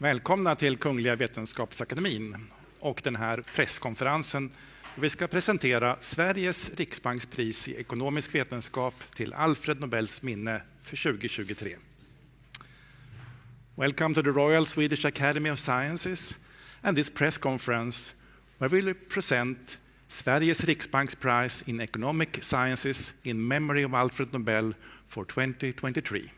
Välkomna till Kungliga Vetenskapsakademin och den här presskonferensen. Vi ska presentera Sveriges riksbankspris i ekonomisk vetenskap till Alfred Nobels minne för 2023. Welcome to the Royal Swedish Academy of Sciences and this press conference where we will present Sveriges riksbanksprize in economic sciences in memory of Alfred Nobel for 2023.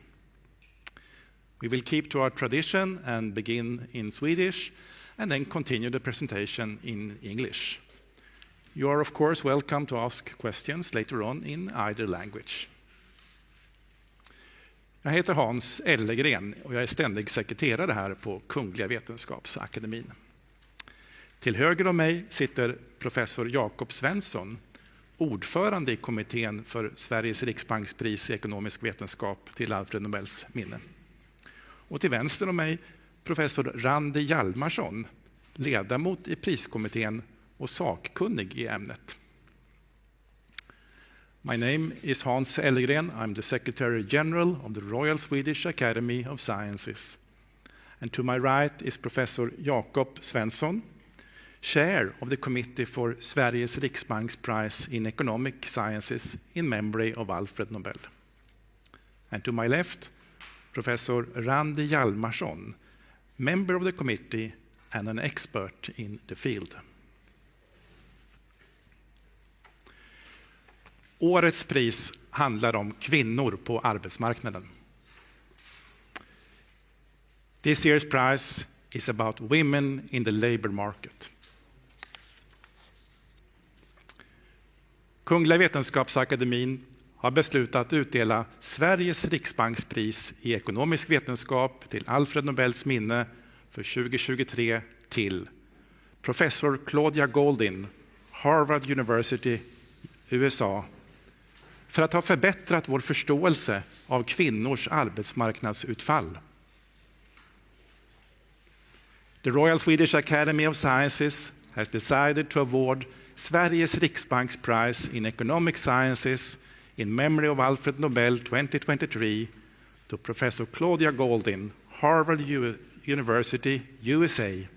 We will keep to our tradition and begin in Swedish and then continue the presentation in English. You are of course welcome to ask questions later on in either language. Jag heter Hans Ellegren och jag är ständig sekreterare här på Kungliga Vetenskapsakademin. Till höger om mig sitter professor Jakob Svensson, ordförande i kommittén för Sveriges riksbankspris i ekonomisk vetenskap till Alfred Nobels minne. Och till vänster om mig professor Randi Hjalmarsson, ledamot i priskommittén och sakkunnig i ämnet. My name is Hans Ellegren. I'm the Secretary General of the Royal Swedish Academy of Sciences. And to my right is Professor Jakob Svensson, Chair of the Committee for Sveriges riksbanksprize in economic sciences in memory of Alfred Nobel. And to my left, Professor Randi Hjalmarsson, member of the committee and an expert in the field. Årets pris handlar om kvinnor på arbetsmarknaden. This year's prize is about women in the labor market. Kungliga Vetenskapsakademin har beslutat utdela Sveriges riksbankspris i ekonomisk vetenskap till Alfred Nobels minne för 2023 till professor Claudia Goldin, Harvard University, USA, för att ha förbättrat vår förståelse av kvinnors arbetsmarknadsutfall. The Royal Swedish Academy of Sciences has decided to award Sveriges riksbanksprize in economic sciences in memory of Alfred Nobel 2023 to Professor Claudia Goldin, Harvard University, USA,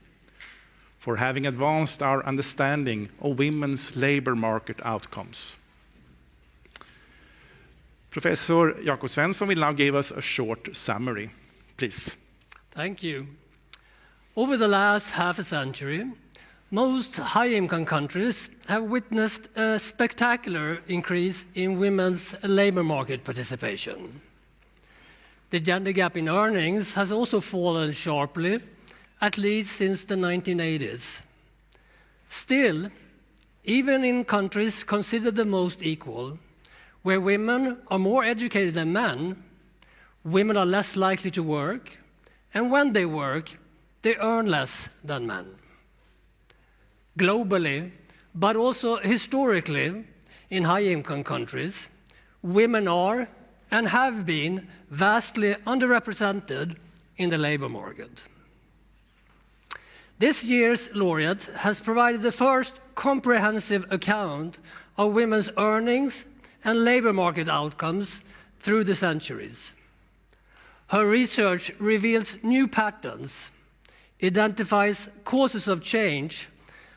for having advanced our understanding of women's labor market outcomes. Professor Jakob Svensson will now give us a short summary. Please. Thank you. Over the last half a century, most high-income countries have witnessed a spectacular increase in women's labor market participation. The gender gap in earnings has also fallen sharply, at least since the 1980s. Still, even in countries considered the most equal, where women are more educated than men, women are less likely to work, and when they work, they earn less than men. Globally, but also historically, in high-income countries, women are and have been vastly underrepresented in the labor market. This year's laureate has provided the first comprehensive account of women's earnings and labor market outcomes through the centuries. Her research reveals new patterns, identifies causes of change,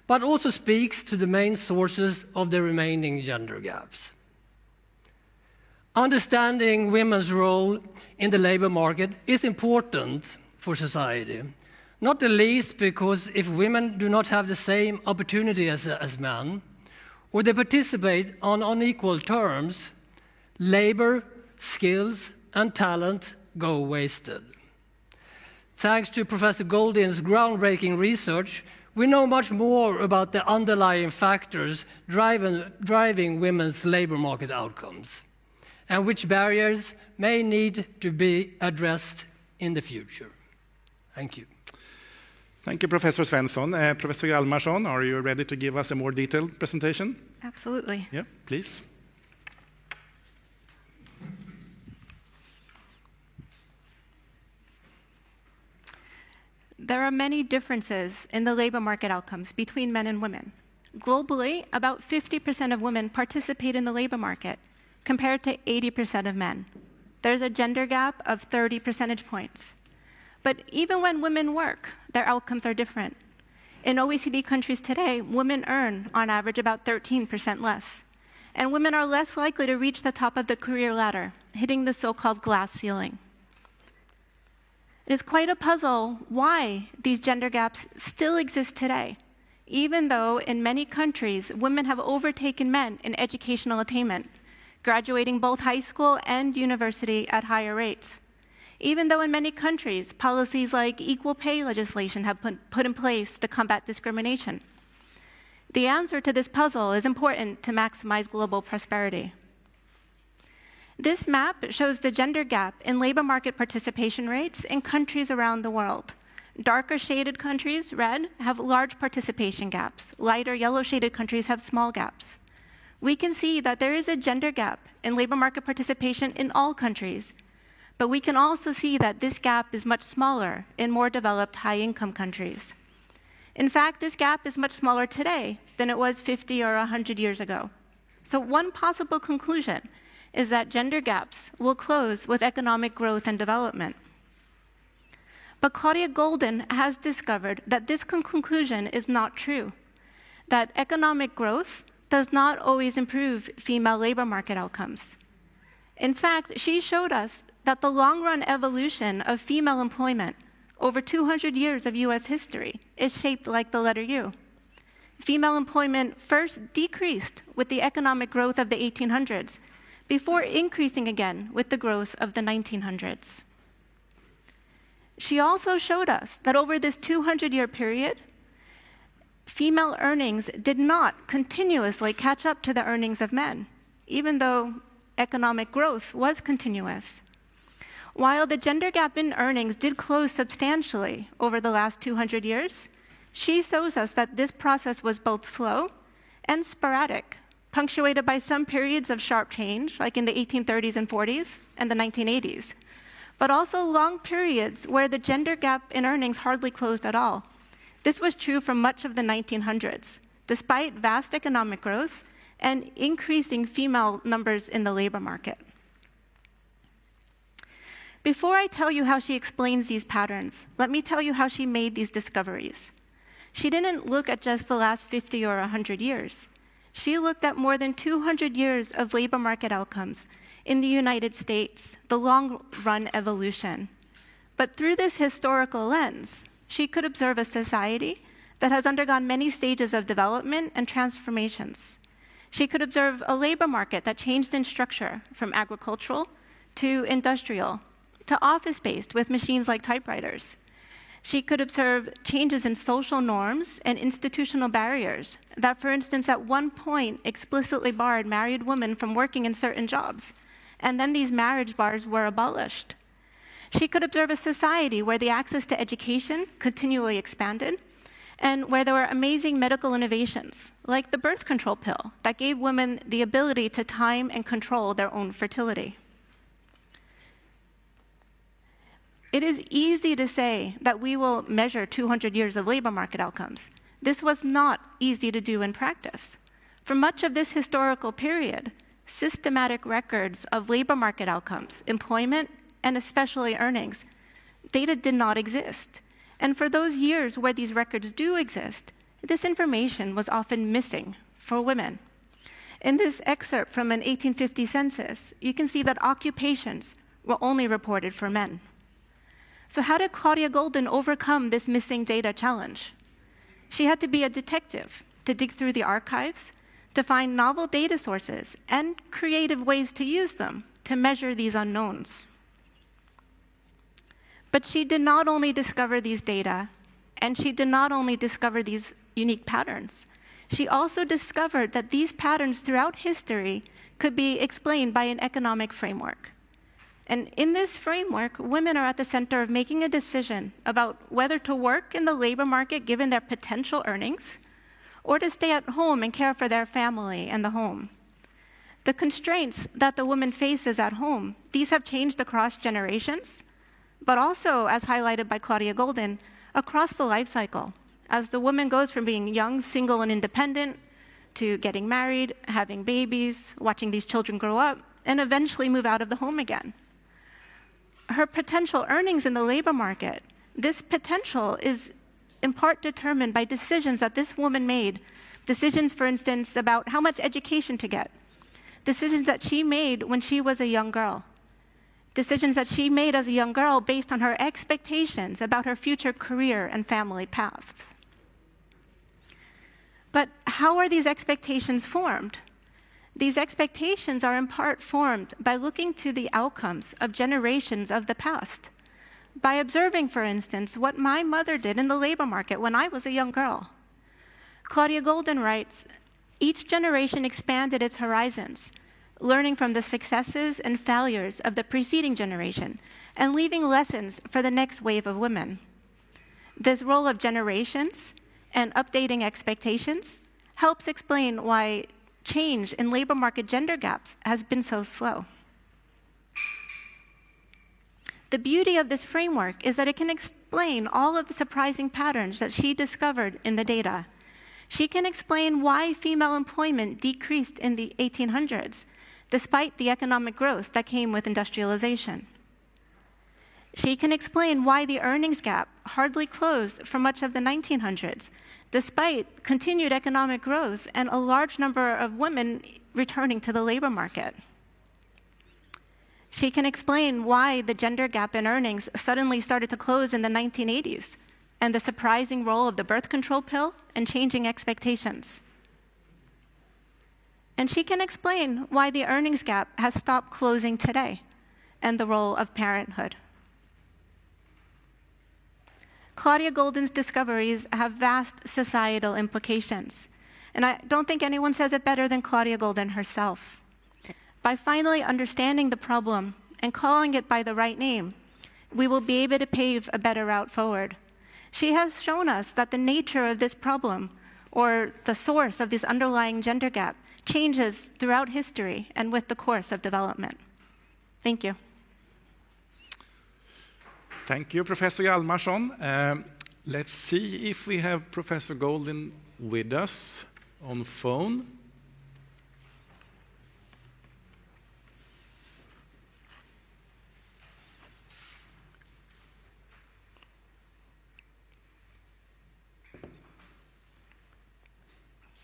but also speaks to the main sources of the remaining gender gaps. Understanding women's role in the labor market is important for society, not the least because if women do not have the same opportunity as men, or they participate on unequal terms, labor, skills, and talent go wasted. Thanks to Professor Goldin's groundbreaking research, we know much more about the underlying factors driving women's labor market outcomes, and which barriers may need to be addressed in the future. Thank you. Thank you, Professor Svensson. Professor Hjalmarsson, are you ready to give us a more detailed presentation? Absolutely. Yeah, please. There are many differences in the labor market outcomes between men and women. Globally, about 50% of women participate in the labor market, compared to 80% of men. There's a gender gap of 30 percentage points. But even when women work, their outcomes are different. In OECD countries today, women earn, on average, about 13% less. And women are less likely to reach the top of the career ladder, hitting the so-called glass ceiling. It is quite a puzzle why these gender gaps still exist today, even though in many countries, women have overtaken men in educational attainment, graduating both high school and university at higher rates. Even though in many countries, policies like equal pay legislation have put in place to combat discrimination. The answer to this puzzle is important to maximize global prosperity. This map shows the gender gap in labor market participation rates in countries around the world. Darker shaded countries, red, have large participation gaps. Lighter yellow shaded countries have small gaps. We can see that there is a gender gap in labor market participation in all countries, but we can also see that this gap is much smaller in more developed high-income countries. In fact, this gap is much smaller today than it was 50 or 100 years ago. So one possible conclusion is that gender gaps will close with economic growth and development. But Claudia Golden has discovered that this conclusion is not true, that economic growth does not always improve female labor market outcomes. In fact, she showed us that the long-run evolution of female employment over 200 years of US history is shaped like the letter U. Female employment first decreased with the economic growth of the 1800s, before increasing again with the growth of the 1900s. She also showed us that over this 200-year period, female earnings did not continuously catch up to the earnings of men, even though economic growth was continuous. While the gender gap in earnings did close substantially over the last 200 years, she shows us that this process was both slow and sporadic, punctuated by some periods of sharp change, like in the 1830s and 40s and the 1980s, but also long periods where the gender gap in earnings hardly closed at all. This was true for much of the 1900s, despite vast economic growth and increasing female numbers in the labor market. Before I tell you how she explains these patterns, let me tell you how she made these discoveries. She didn't look at just the last 50 or 100 years. She looked at more than 200 years of labor market outcomes in the United States, the long-run evolution. But through this historical lens, she could observe a society that has undergone many stages of development and transformations. She could observe a labor market that changed in structure from agricultural to industrial to office-based with machines like typewriters. She could observe changes in social norms and institutional barriers that, for instance, at one point explicitly barred married women from working in certain jobs, and then these marriage bars were abolished. She could observe a society where the access to education continually expanded, and where there were amazing medical innovations, like the birth control pill, that gave women the ability to time and control their own fertility. It is easy to say that we will measure 200 years of labor market outcomes. This was not easy to do in practice. For much of this historical period, systematic records of labor market outcomes, employment, and especially earnings, data did not exist. And for those years where these records do exist, this information was often missing for women. In this excerpt from an 1850 census, you can see that occupations were only reported for men. So how did Claudia Golden overcome this missing data challenge? She had to be a detective to dig through the archives, to find novel data sources and creative ways to use them to measure these unknowns. But she did not only discover these data, and she did not only discover these unique patterns, she also discovered that these patterns throughout history could be explained by an economic framework. And in this framework, women are at the center of making a decision about whether to work in the labor market given their potential earnings, or to stay at home and care for their family and the home. The constraints that the woman faces at home, these have changed across generations, but also, as highlighted by Claudia Golden, across the life cycle, as the woman goes from being young, single, and independent, to getting married, having babies, watching these children grow up, and eventually move out of the home again. Her potential earnings in the labor market This potential is in part determined by decisions that this woman made. Decisions, for instance, about how much education to get. Decisions that she made when she was a young girl. Decisions that she made as a young girl based on her expectations about her future career and family paths. But how are these expectations formed? These expectations are in part formed by looking to the outcomes of generations of the past. By observing, for instance, what my mother did in the labor market when I was a young girl. Claudia Golden writes, each generation expanded its horizons, learning from the successes and failures of the preceding generation and leaving lessons for the next wave of women. This role of generations and updating expectations helps explain why change in labor market gender gaps has been so slow. The beauty of this framework is that it can explain all of the surprising patterns that she discovered in the data. She can explain why female employment decreased in the 1800s, despite the economic growth that came with industrialization. She can explain why the earnings gap hardly closed for much of the 1900s, despite continued economic growth and a large number of women returning to the labor market. She can explain why the gender gap in earnings suddenly started to close in the 1980s, and the surprising role of the birth control pill in changing expectations. And she can explain why the earnings gap has stopped closing today, and the role of parenthood. Claudia Golden's discoveries have vast societal implications, and I don't think anyone says it better than Claudia Golden herself. By finally understanding the problem and calling it by the right name, we will be able to pave a better route forward. She has shown us that the nature of this problem, or the source of this underlying gender gap, changes throughout history and with the course of development. Thank you. Thank you, Professor Hjalmarsson. Let's see if we have Professor Golden with us on phone.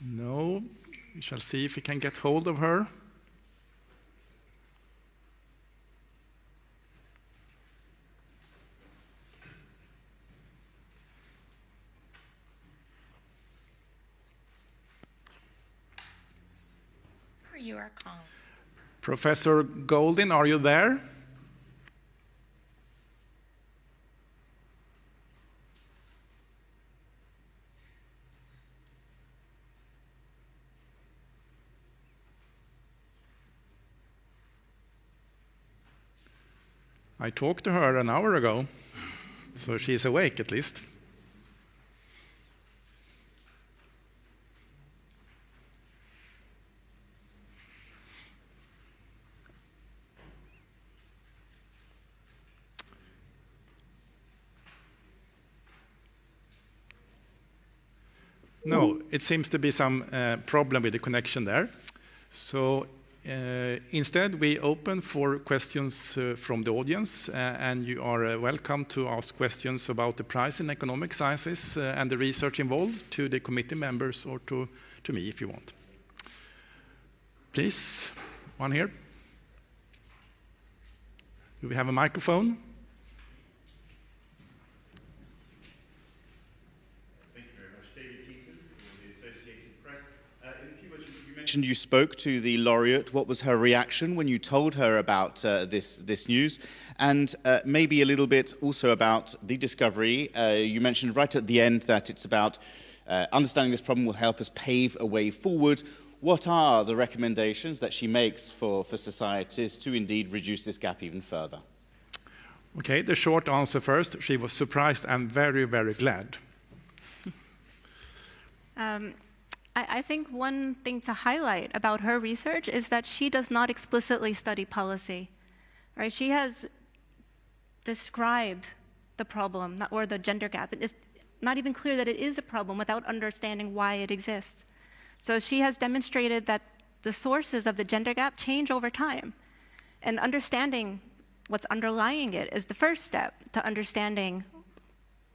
No, we shall see if we can get hold of her. You are calling. Professor Golden, are you there? I talked to her an hour ago, so she's awake at least. No, it seems to be some problem with the connection there. So instead, we open for questions from the audience, and you are welcome to ask questions about the prize in economic sciences and the research involved to the committee members or to me if you want. Please, one here. Do we have a microphone? You spoke to the laureate. What was her reaction when you told her about this news? And maybe a little bit also about the discovery. You mentioned right at the end that it's about understanding this problem will help us pave a way forward. What are the recommendations that she makes for societies to indeed reduce this gap even further? Okay, the short answer first. She was surprised and very, very glad. I think one thing to highlight about her research is that she does not explicitly study policy. Right? She has described the problem, or the gender gap. It's not even clear that it is a problem without understanding why it exists. So she has demonstrated that the sources of the gender gap change over time. And understanding what's underlying it is the first step to understanding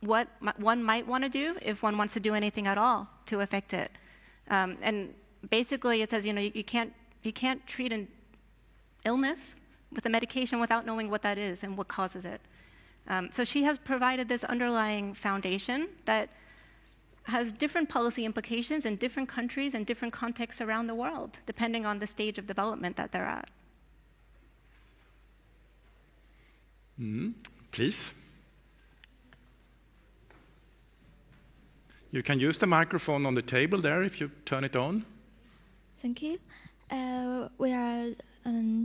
what one might want to do if one wants to do anything at all to affect it. And basically, it says, you can't treat an illness with a medication without knowing what that is and what causes it. So she has provided this underlying foundation that has different policy implications in different countries and different contexts around the world, depending on the stage of development that they're at. Please. You can use the microphone on the table there if you turn it on. Thank you. We are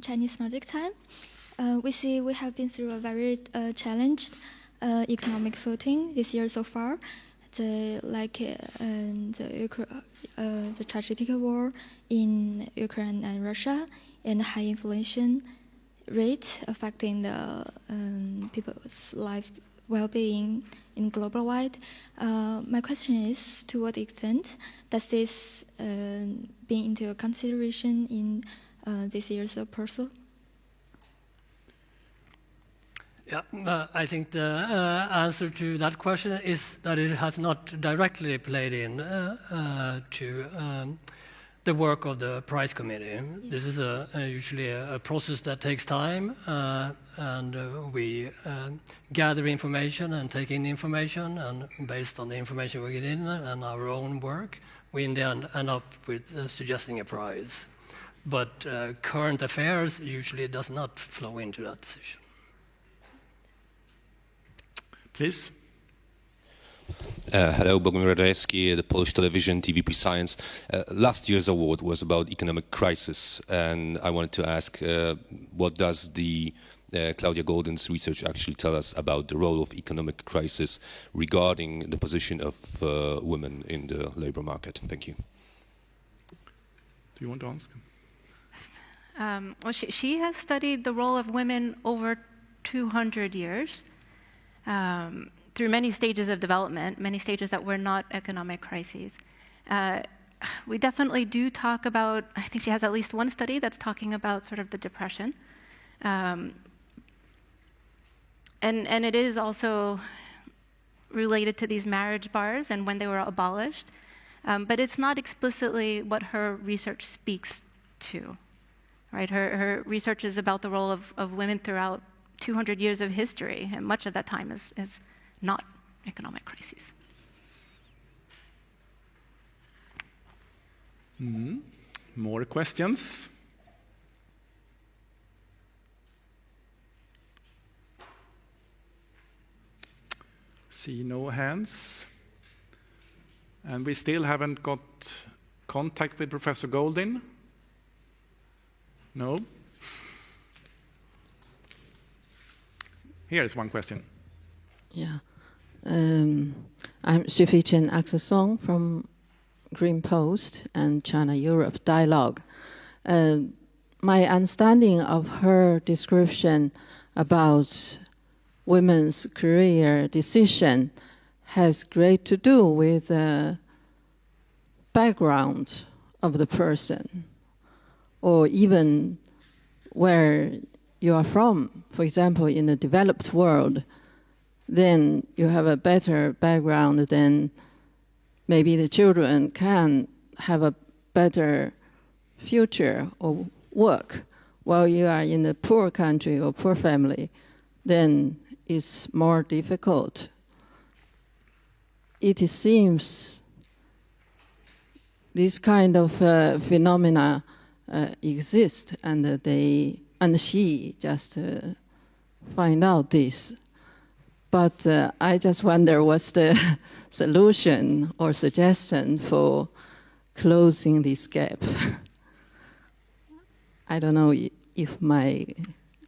Chinese Nordic time. We see we have been through a very challenged economic footing this year so far. The tragic war in Ukraine and Russia, and high inflation rate affecting the people's life well-being in global wide. My question is, to what extent does this be into consideration in this year's proposal? Yeah, I think the answer to that question is that it has not directly played in to the work of the Prize Committee. This is usually a process that takes time, and we gather information and take in information, and based on the information we get in and our own work, we then end up with suggesting a prize. But current affairs usually does not flow into that decision. Please. Hello, Bogomir Radajewski, the Polish television, TVP Science. Last year's award was about economic crisis, and I wanted to ask, what does the Claudia Golden's research actually tell us about the role of economic crisis regarding the position of women in the labor market? Thank you. Do you want to ask? Well, she has studied the role of women over 200 years. Through many stages of development, many stages that were not economic crises. We definitely do talk about, I think she has at least one study that's talking about sort of the depression. And it is also related to these marriage bars and when they were abolished. But it's not explicitly what her research speaks to, right? Her research is about the role of women throughout 200 years of history, and much of that time is not economic crises. More questions? See no hands. And we still haven't got contact with Professor Goldin? No? Here is one question. Yeah. I'm Shifichen Aksesong from Green Post and China-Europe Dialogue. My understanding of her description about women's career decision has great to do with the background of the person, or even where you are from. For example, in the developed world, then you have a better background, then maybe the children can have a better future or work. While you are in a poor country or poor family, then it's more difficult. It seems this kind of phenomena exist, and she just find out this. But I just wonder what's the solution or suggestion for closing this gap. I don't know if my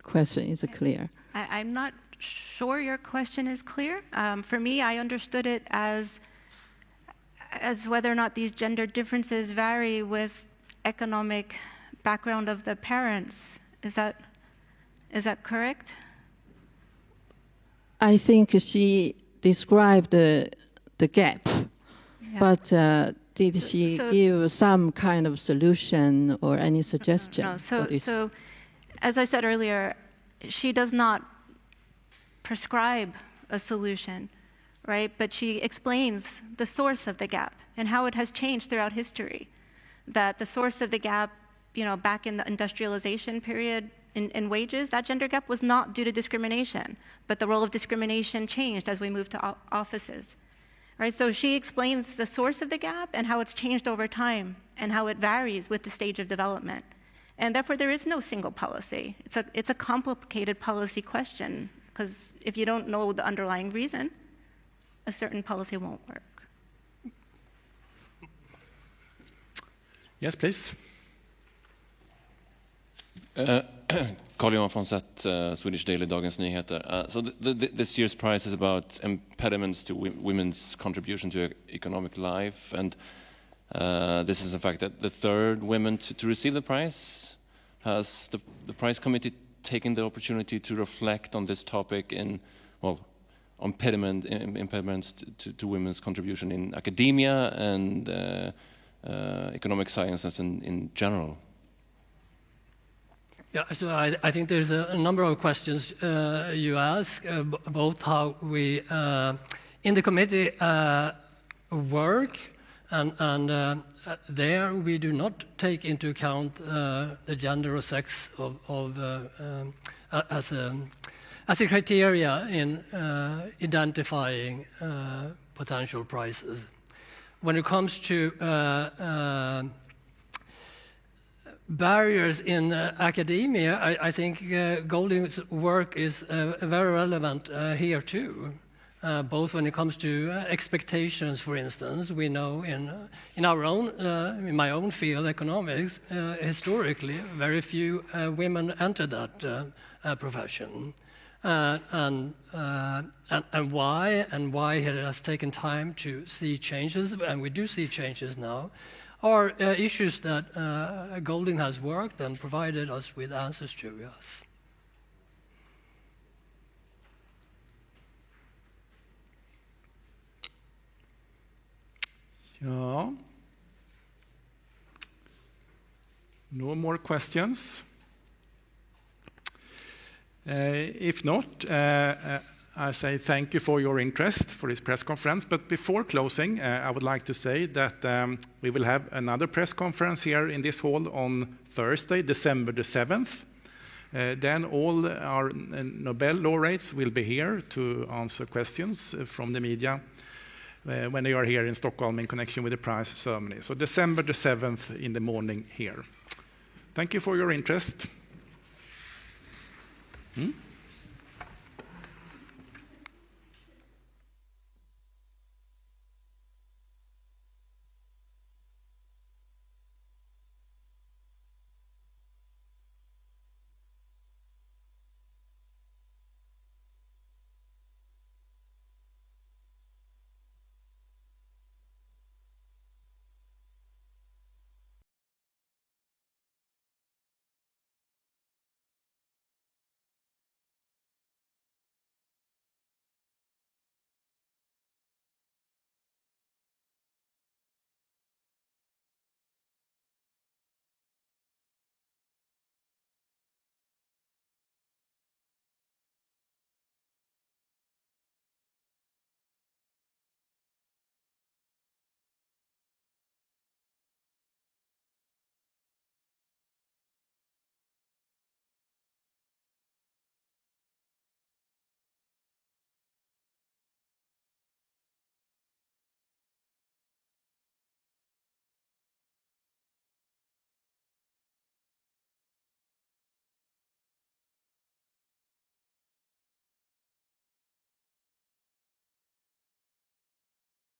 question is clear. I'm not sure your question is clear. For me, I understood it as whether or not these gender differences vary with economic background of the parents. Is that correct? I think she described the gap, yeah. But did she give some kind of solution or any suggestion? No. So, as I said earlier, she does not prescribe a solution. right? But she explains the source of the gap and how it has changed throughout history. That the source of the gap, back in the industrialization period in wages, that gender gap was not due to discrimination, but the role of discrimination changed as we moved to offices. Right, so she explains the source of the gap and how it's changed over time and how it varies with the stage of development. And therefore, there is no single policy. It's a complicated policy question, because if you don't know the underlying reason, a certain policy won't work. Yes, please. Carl-Johan Fonseth, Swedish Daily Dagens Nyheter. So this year's prize is about impediments to women's contribution to economic life, and this is in fact the third woman to receive the prize. Has the prize committee taken the opportunity to reflect on this topic on impediments to women's contribution in academia and economic sciences in general? Yeah, so I think there's a number of questions you ask, both how we in the committee work, and there we do not take into account the gender or sex as a criteria in identifying potential prizes. When it comes to barriers in academia, I think Golding's work is very relevant here too. Both when it comes to expectations, for instance, we know in our own, in my own field, economics, historically, very few women enter that profession, and why it has taken time to see changes, and we do see changes now, are issues that Golding has worked and provided us with answers to. Yes. Yeah. No more questions. If not, I say thank you for your interest for this press conference. But before closing, I would like to say that we will have another press conference here in this hall on Thursday, December the 7th. Then all our Nobel laureates will be here to answer questions from the media when they are here in Stockholm in connection with the prize ceremony. So December the 7th in the morning here. Thank you for your interest.